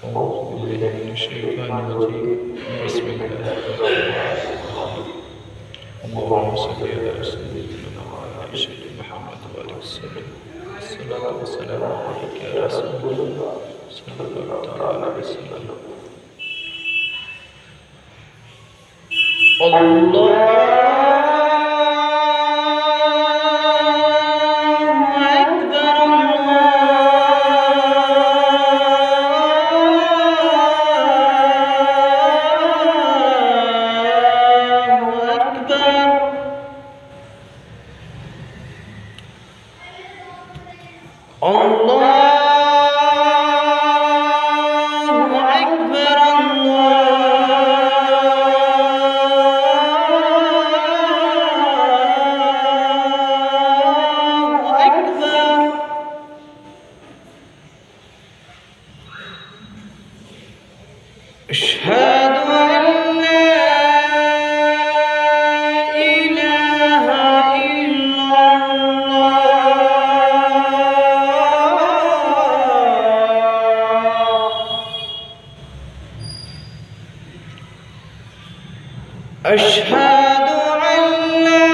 أعوذ بالله من الشيطان الرجيم. بسم الله الرحمن الرحيم. اللهم صل على سيدنا وعلى سيدنا محمد وعلى وسلم. الصلاة والسلام عليك يا رسول الله صلى الله تعالى عليه وسلم. أشهد أن لا إله إلا الله. أشهد أن لا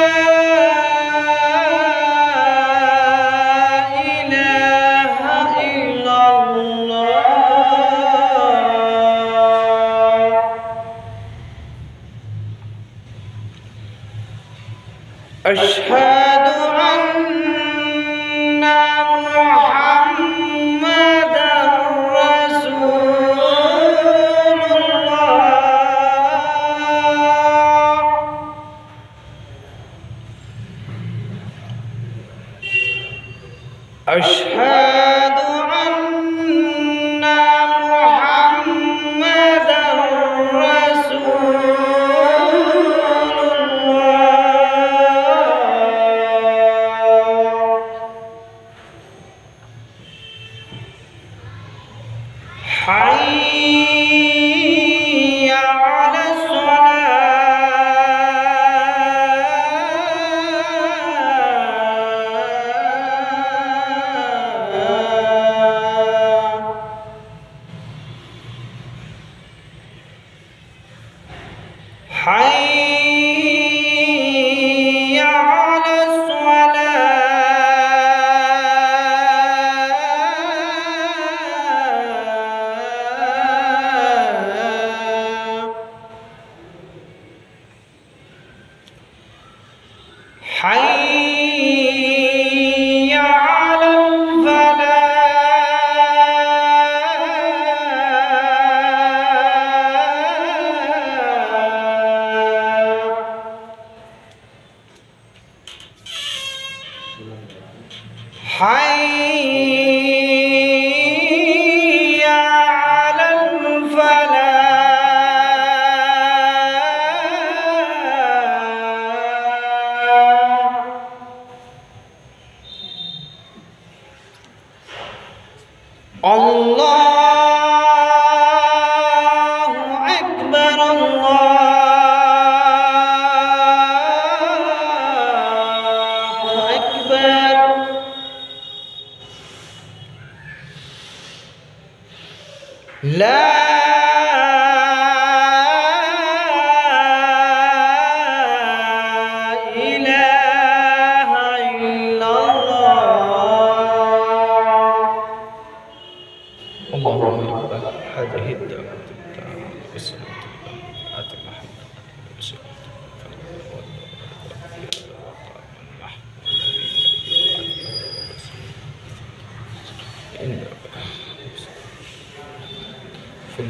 إله إلا الله. أشهد أن محمدًا رسول الله. أشهد أن محمدًا رسول الله. حي على الصلاة. حي على الصلاة. حي على الفلاح. حي على الفلاح. الله أكبر الله أكبر. لا إله إلا الله. اللهم رب هذه الدعوة التامة والصلاة التامة آت محمد وسلم إنك في